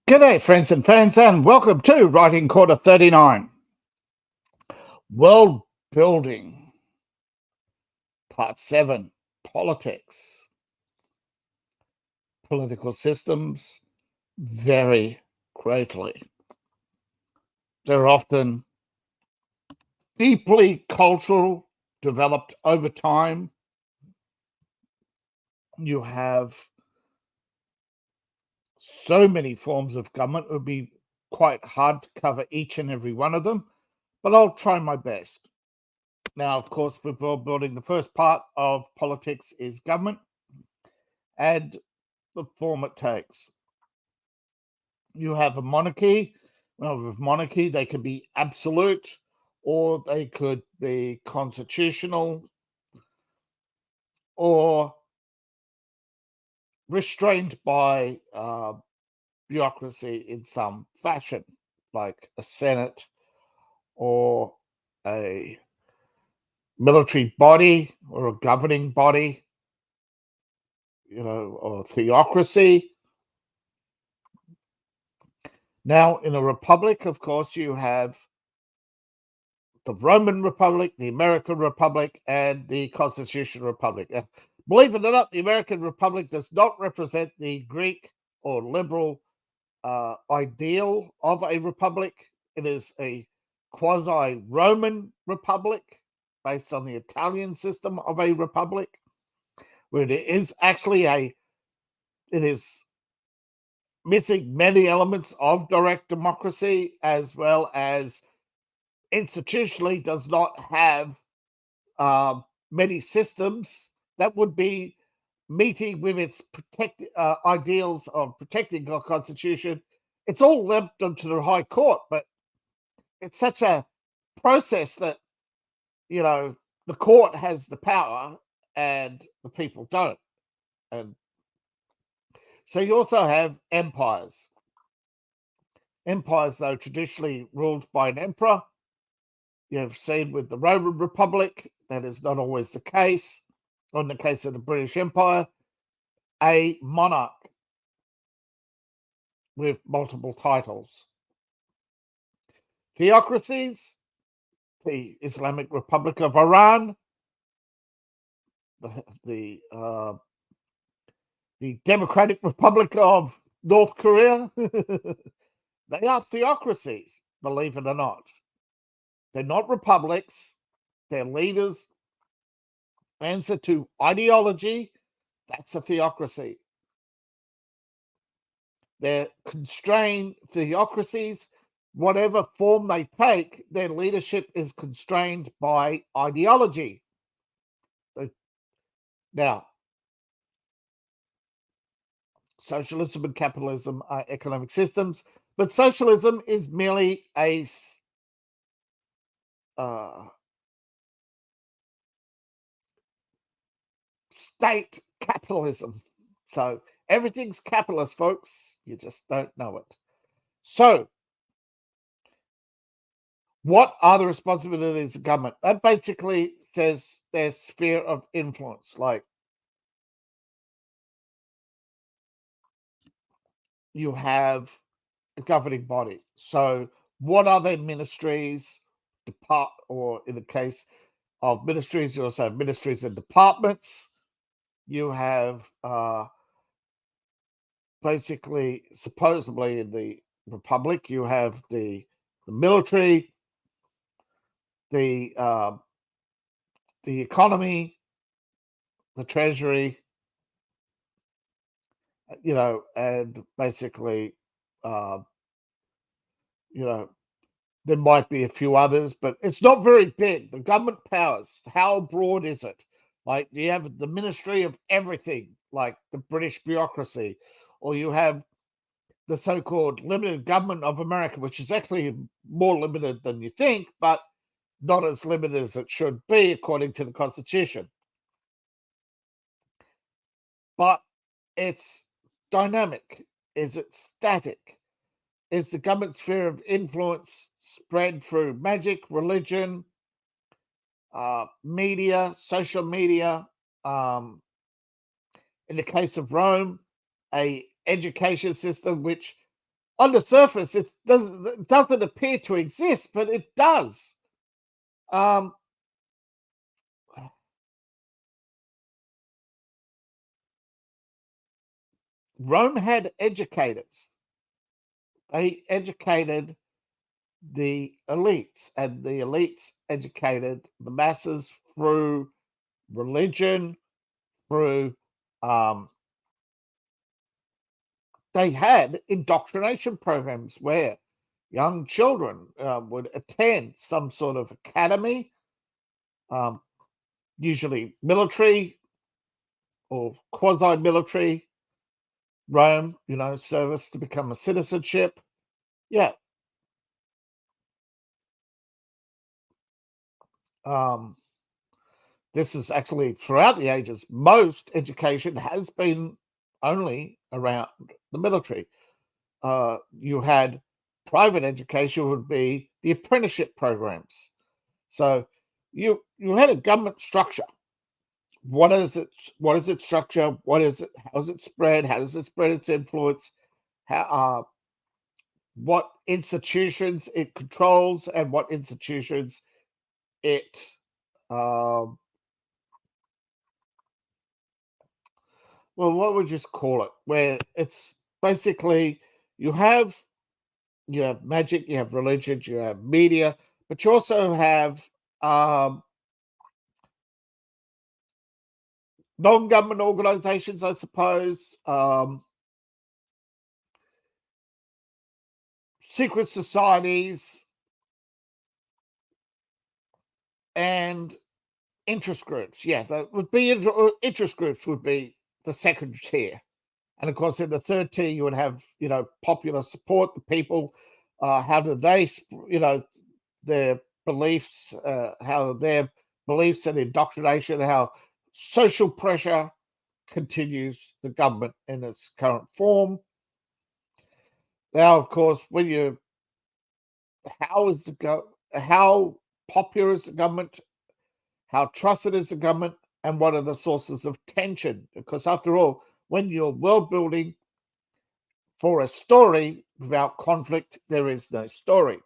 G'day, friends and fans, and welcome to Writing Quarter 39. World Building, Part 7, Politics. Political systems vary greatly. They're often deeply cultural, developed over time. You have so many forms of government, it would be quite hard to cover each and every one of them, but I'll try my best. Now, of course, with world building, the first part of politics is government and the form it takes. You have a monarchy. Well, with monarchy, they can be absolute or they could be constitutional or restrained by bureaucracy in some fashion, like a senate or a military body or a governing body, or theocracy. Now, in a republic, of course, you have the Roman Republic, the American Republic, and the Constitutional Republic. Believe it or not, the American Republic does not represent the Greek or liberal ideal of a republic. It is a quasi-Roman republic based on the Italian system of a republic, where it is actually it is missing many elements of direct democracy, as well as institutionally does not have many systems that would be meeting with its ideals of protecting our constitution. It's all left onto the High Court, but it's such a process that the court has the power and the people don't. And so you also have empires. Empires, though, traditionally ruled by an emperor. You have seen with the Roman Republic, that is not always the case. Or in the case of the British Empire, a monarch with multiple titles. Theocracies, the Islamic Republic of Iran, the Democratic Republic of North Korea, they are theocracies, believe it or not. They're not republics. Their leaders answer to ideology. That's a theocracy. They're constrained theocracies. Whatever form they take, their leadership is constrained by ideology. Now, socialism and capitalism are economic systems, but socialism is merely a state capitalism. So everything's capitalist, folks. You just don't know it. So, what are the responsibilities of government? That basically says their sphere of influence. Like, you have a governing body. So, what are their ministries, or in the case of ministries, you also have ministries and departments. You have basically, supposedly in the Republic, you have the military, the economy, the treasury, and basically, there might be a few others, but it's not very big. The government powers, how broad is it? Like, you have the Ministry of Everything, like the British bureaucracy, or you have the so-called limited government of America, which is actually more limited than you think, but not as limited as it should be according to the Constitution. But it's dynamic. Is it static? Is the government sphere of influence spread through magic, religion, media, social media? In the case of Rome, a education system which on the surface, it doesn't appear to exist, but it does. Um, Rome had educators. They educated the elites, and the elites educated the masses through religion, through they had indoctrination programs where young children would attend some sort of academy, um, usually military or quasi-military Rome, service to become a citizenship. Yeah. This is actually throughout the ages. Most education has been only around the military. You had private education would be the apprenticeship programs. So you had a government structure. What is it? What is its structure? What is it? How is it spread? How does it spread its influence? How what institutions it controls and what institutions it um, what would you call it? Where it's basically you have you have magic, you have religion, you have media, but you also have um, non-government organizations, I suppose, secret societies, and interest groups. Yeah, that would be interest groups would be the second tier. And of course, in the third tier, you would have, popular support, the people, how do they, their beliefs, how their beliefs and indoctrination, how social pressure continues the government in its current form. Now, of course, how popular is the government, how trusted is the government, and what are the sources of tension? Because after all, when you're world building for a story, without conflict, there is no story.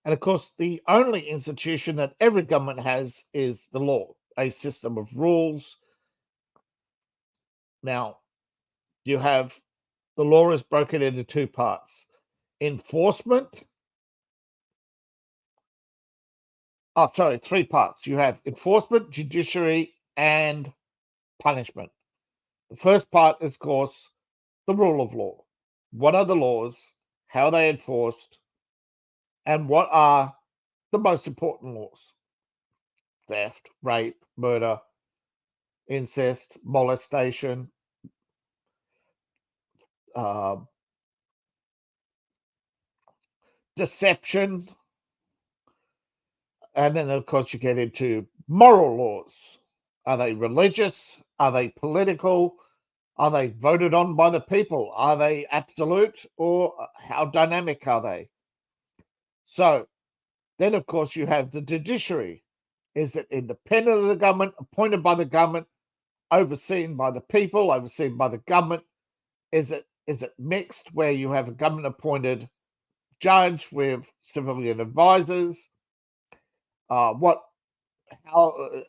And of course, the only institution that every government has is the law, a system of rules. Now, you have the law is broken into two parts: enforcement. Oh, sorry, three parts. You have enforcement, judiciary, and punishment. The first part is, of course, the rule of law. What are the laws? How are they enforced? And what are the most important laws? Theft, rape, murder, incest, molestation, uh, deception. And then, of course, you get into moral laws. Are they religious? Are they political? Are they voted on by the people? Are they absolute, or how dynamic are they? So then, of course, you have the judiciary. Is it independent of the government, appointed by the government, overseen by the people, overseen by the government? Is it mixed, where you have a government appointed judge with civilian advisors? How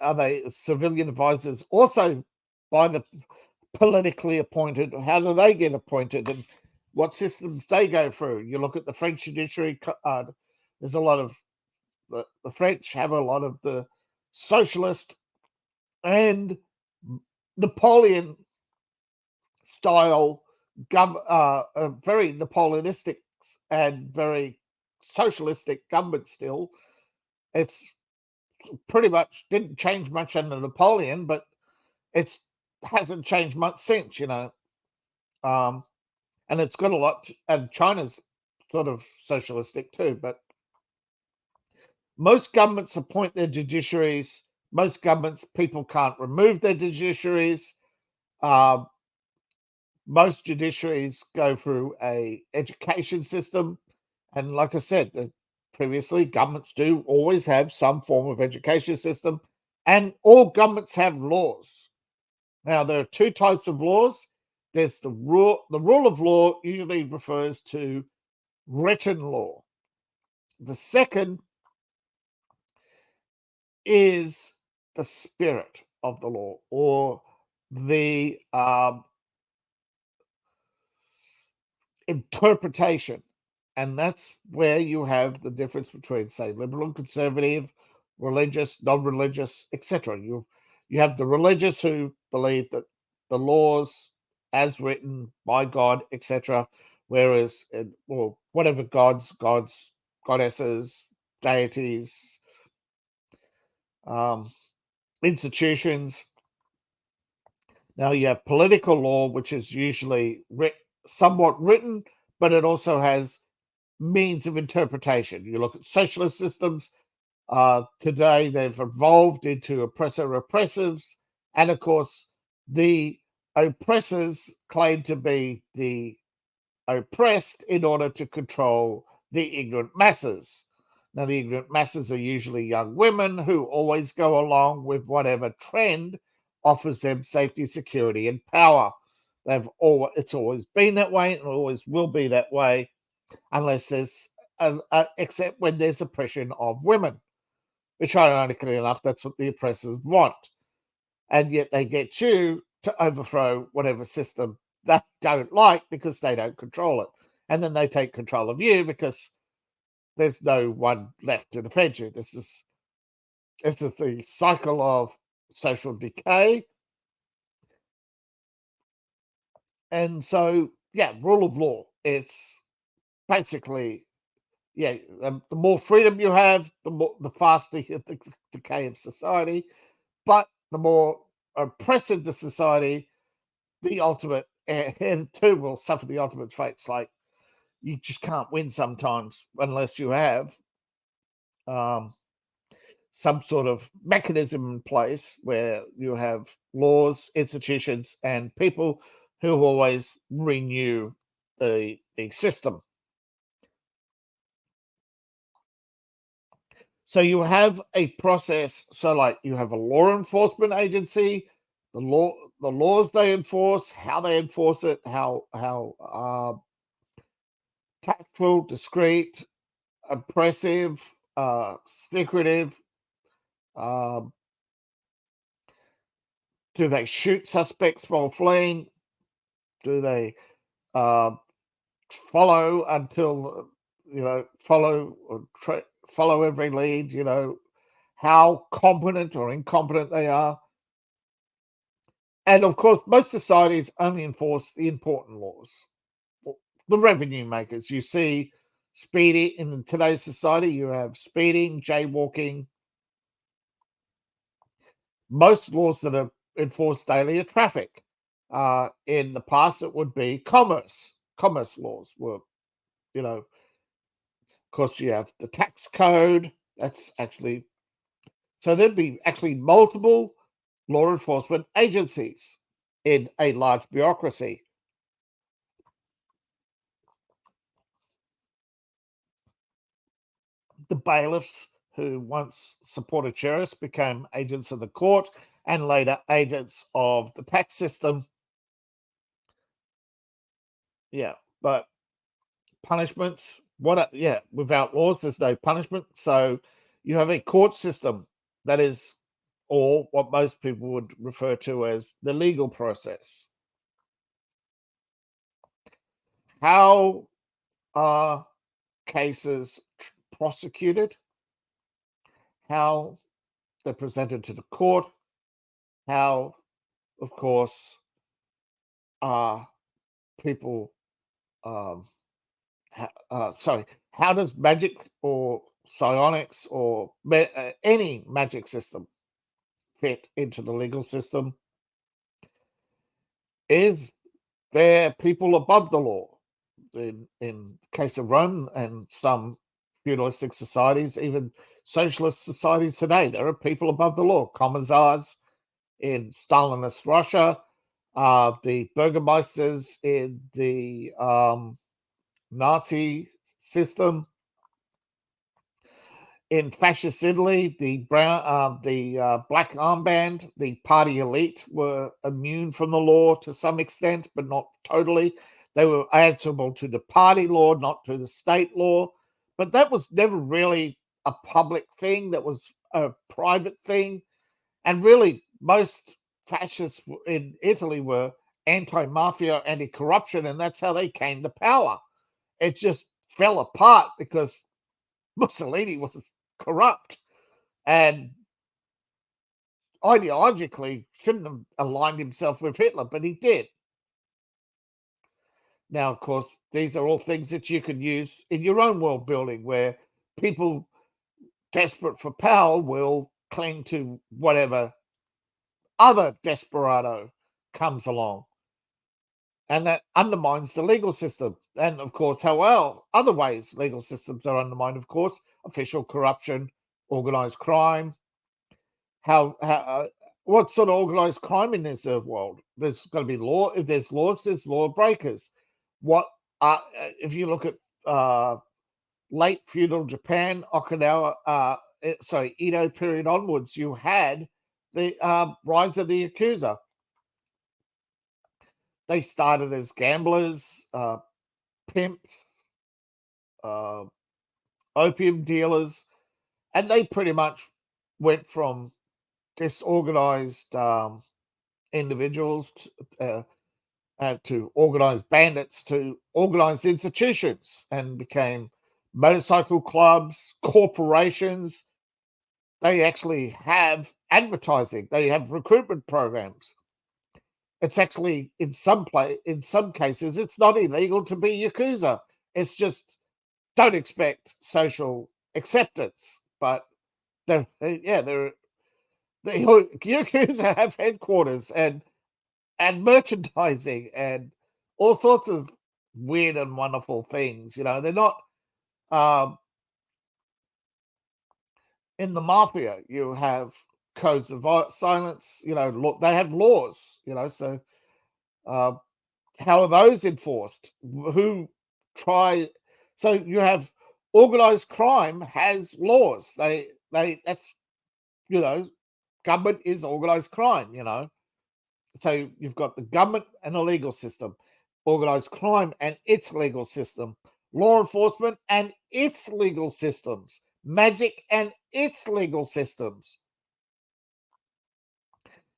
are they civilian advisors also by the politically appointed? How do they get appointed, and what systems they go through? You look at the French judiciary. There's a lot of the French have a lot of the socialist and Napoleon style, very Napoleonistic and very socialistic government still. It's pretty much didn't change much under Napoleon, but it's hasn't changed much since, Um, and it's got a lot, and China's sort of socialistic too, but most governments appoint their judiciaries. Most governments, people can't remove their judiciaries. Um, most judiciaries go through a education system, and like I said previously, governments do always have some form of education system, and all governments have laws. Now, there are two types of laws. there's the rule. The rule of law usually refers to written law. The second is the spirit of the law, or the interpretation. And that's where you have the difference between, say, liberal and conservative, religious, non-religious, etc. You have the religious who believe that the laws as written by God, etc., whereas or whatever gods, goddesses, deities, institutions. Now you have political law, which is usually somewhat written, but it also has means of interpretation. You look at socialist systems. Today, they've evolved into oppressor-repressives, and of course, the oppressors claim to be the oppressed in order to control the ignorant masses. Now, the ignorant masses are usually young women who always go along with whatever trend offers them safety, security, and power. It's always been that way and always will be that way, unless there's except when there's oppression of women, which ironically enough, that's what the oppressors want. And yet they get you to overthrow whatever system they don't like because they don't control it. And then they take control of you because there's no one left to defend you. This is the cycle of social decay. And so, yeah, rule of law. It's basically, yeah, the more freedom you have, the faster the decay of society. But the more oppressive the society, the ultimate and too will suffer the ultimate fates. Like, you just can't win sometimes unless you have um, some sort of mechanism in place where you have laws, institutions, and people who always renew the system. So you have a process. So, like, you have a law enforcement agency, the laws they enforce, how they enforce it, how tactful, discreet, oppressive, secretive. Um, do they shoot suspects while fleeing? Do they uh, follow until follow every lead? How competent or incompetent they are. And of course, most societies only enforce the important laws. The revenue makers. You see speeding in today's society, you have speeding, jaywalking. Most laws that are enforced daily are traffic. In the past, it would be commerce. Commerce laws were, of course, you have the tax code. That's actually, so there'd be actually multiple law enforcement agencies in a large bureaucracy. The bailiffs, who once supported sheriffs, became agents of the court and later agents of the tax system. Yeah, but punishments, without laws, there's no punishment. So you have a court system that is, or what most people would refer to as the legal process. How are cases prosecuted? How they're presented to the court? How, of course, are people how does magic or psionics or any magic system fit into the legal system? Is there people above the law? In case of Rome and some feudalistic societies, even socialist societies today, there are people above the law. Commissars in Stalinist Russia, the burgomeisters in the Nazi system. In fascist Italy, the black armband, the party elite were immune from the law to some extent, but not totally. They were answerable to the party law, not to the state law. But that was never really a public thing. That was a private thing. And really, most fascists in Italy were anti-mafia, anti-corruption, and that's how they came to power. It just fell apart because Mussolini was corrupt and ideologically shouldn't have aligned himself with Hitler, but he did. Now, of course, these are all things that you can use in your own world building, where people desperate for power will cling to whatever other desperado comes along. And that undermines the legal system. And of course, other ways legal systems are undermined, of course, official corruption, organized crime. What sort of organized crime in this world? There's going to be law. If there's laws, there's law breakers. If you look at late feudal Japan, Okinawa, Edo period onwards, you had the rise of the Yakuza. They started as gamblers, pimps, opium dealers, and they pretty much went from disorganized individuals to organized bandits to organized institutions, and became motorcycle clubs, corporations. They actually have advertising. They have recruitment programs. It's actually in some cases, it's not illegal to be Yakuza. It's just don't expect social acceptance. But the Yakuza have headquarters and merchandising and all sorts of weird and wonderful things. They're not in the mafia. You have codes of silence. They have laws. So how are those enforced? Who try? So you have organized crime has laws. That's government is organized crime. So you've got the government and the legal system, organized crime and its legal system, law enforcement and its legal systems, magic and its legal systems.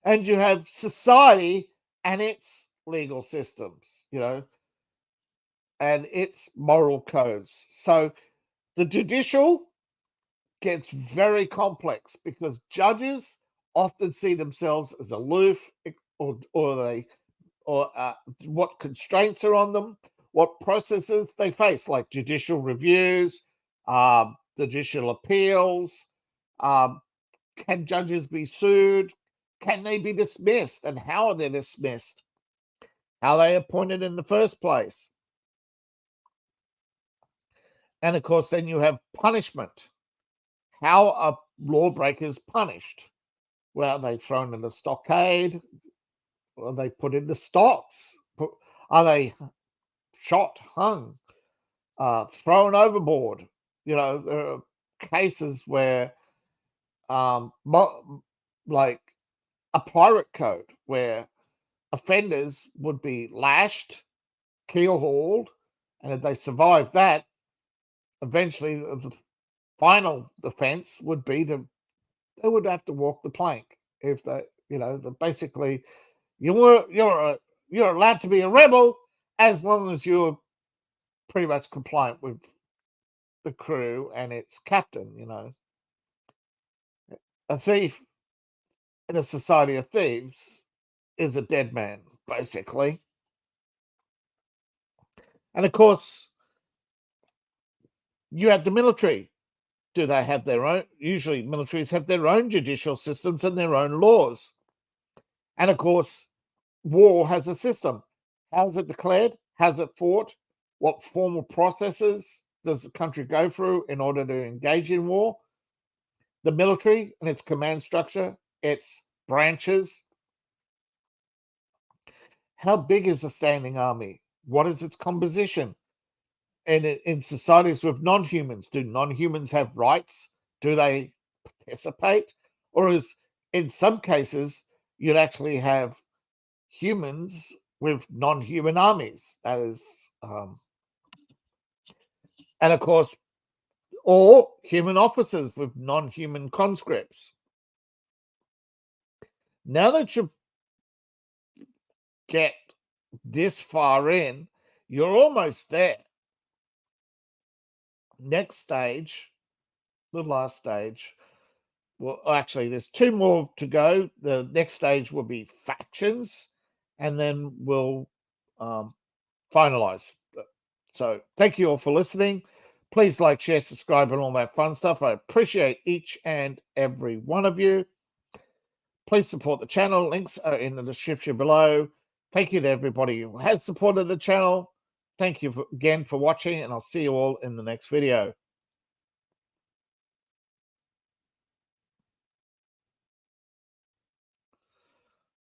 And you have society and its legal systems, and its moral codes. So the judicial gets very complex because judges often see themselves as aloof, or what constraints are on them, what processes they face, like judicial reviews, judicial appeals. Can judges be sued? Can they be dismissed? And how are they dismissed? How are they appointed in the first place? And of course, then you have punishment. How are lawbreakers punished? Well, are they thrown in the stockade? Are they put in the stocks? Are they shot, hung, thrown overboard? There are cases where, like a pirate code, where offenders would be lashed, keel-hauled, and if they survived that, eventually the final defense would be they would have to walk the plank. If basically you're allowed to be a rebel as long as you're pretty much compliant with the crew and its captain. A thief in a society of thieves is a dead man, basically. And of course, you have the military. Do they have their own? Usually militaries have their own judicial systems and their own laws. And of course, war has a system. How is it declared? How's it fought? What formal processes does the country go through in order to engage in war? The military and its command structure, its branches. How big is the standing army? What is its composition? And in societies with non-humans, do non-humans have rights? do they participate? Or is, in some cases, you'd actually have humans with non-human armies. That is, and of course, or human officers with non-human conscripts. Now that you get this far in, you're almost there. Next stage, the last stage, well, actually, there's 2 more to go. The next stage will be factions, and then we'll finalize. So thank you all for listening. Please like, share, subscribe, and all that fun stuff. I appreciate each and every one of you. Please support the channel. Links are in the description below. Thank you to everybody who has supported the channel. Thank you again for watching, and I'll see you all in the next video.